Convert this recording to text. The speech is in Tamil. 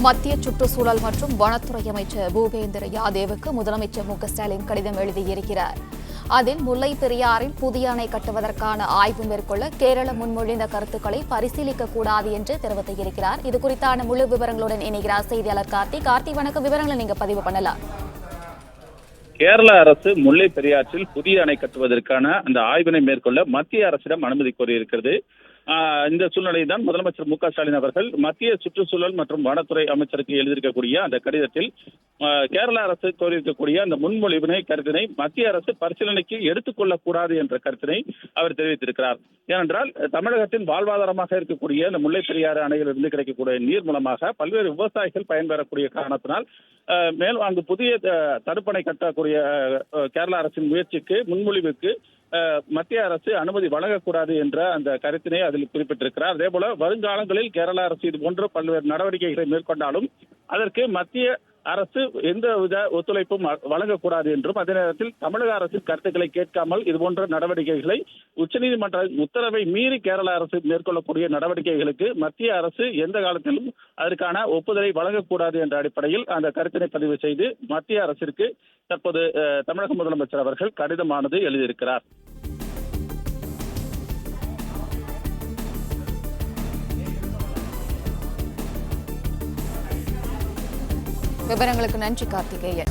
மத்திய சுற்றுச்சூழல் மற்றும் வனத்துறை அமைச்சர் பூபேந்திர யாதேவுக்கு முதலமைச்சர் மு.க.ஸ்டாலின் கடிதம் எழுதியிருக்கிறார். அதில் முல்லை பெரியாறில் புதிய அணை கட்டுவதற்கான ஆய்வு மேற்கொள்ள கேரளம் முன்மொழிந்த கருத்துக்களை பரிசீலிக்க கூடாது என்று தெரிவித்திருக்கிறார். இது குறித்தான முழு விவரங்களுடன் இணைகிறார் செய்தியாளர் கார்த்தி. வணக்கம். விவரங்களை நீங்க பதிவு பண்ணலாம். கேரள அரசு முல்லை பெரியாற்றில் புதிய அணை கட்டுவதற்கான அந்த ஆய்வினை மேற்கொள்ள மத்திய அரசிடம் அனுமதி கோரியிருக்கிறது. இந்த சூழ்நிலையை தான் முதலமைச்சர் மு.க.ஸ்டாலின் அவர்கள் மத்திய சுற்றுச்சூழல் மற்றும் வனத்துறை அமைச்சருக்கு எழுதியிருக்கக்கூடிய அந்த கடிதத்தில் கேரள அரசு கோரியிருக்கக்கூடிய அந்த முன்மொழிவினை கருத்தினை மத்திய அரசு பரிசீலனைக்கு எடுத்துக் கொள்ளக்கூடாது என்ற கருத்தினை அவர் தெரிவித்திருக்கிறார். ஏனென்றால் தமிழகத்தின் வாழ்வாதாரமாக இருக்கக்கூடிய இந்த முல்லை பெரியாறு அணையிலிருந்து கிடைக்கக்கூடிய நீர் மூலமாக பல்வேறு விவசாயிகள் பயன்பெறக்கூடிய காரணத்தினால் மேலும் அங்கு புதிய தடுப்பணை கட்டக்கூடிய கேரள அரசின் முன்மொழிவுக்கு மத்திய அரசு அனுமதி வழங்கக்கூடாது என்ற அந்த கருத்தினை அதில் குறிப்பிட்டிருக்கிறார். அதே போல வருங்காலங்களில் கேரள அரசு இது போன்ற பல்வேறு நடவடிக்கைகளை மேற்கொண்டாலும் அதற்கு மத்திய அரசு எந்தவித ஒத்துழைப்பும் வழங்கக்கூடாது என்றும், அதே நேரத்தில் தமிழக அரசின் கருத்துக்களை கேட்காமல் இதுபோன்ற நடவடிக்கைகளை உச்சநீதிமன்ற உத்தரவை மீறி கேரள அரசு மேற்கொள்ளக்கூடிய நடவடிக்கைகளுக்கு மத்திய அரசு எந்த காலத்திலும் அதற்கான ஒப்புதலை வழங்கக்கூடாது என்ற அடிப்படையில் அந்த கருத்தினை பதிவு செய்து மத்திய அரசிற்கு தற்போது தமிழக முதலமைச்சர் அவர்கள் கடிதமானது எழுதியிருக்கிறார். விவரங்களுக்கு நன்றி கார்த்திகேயன்.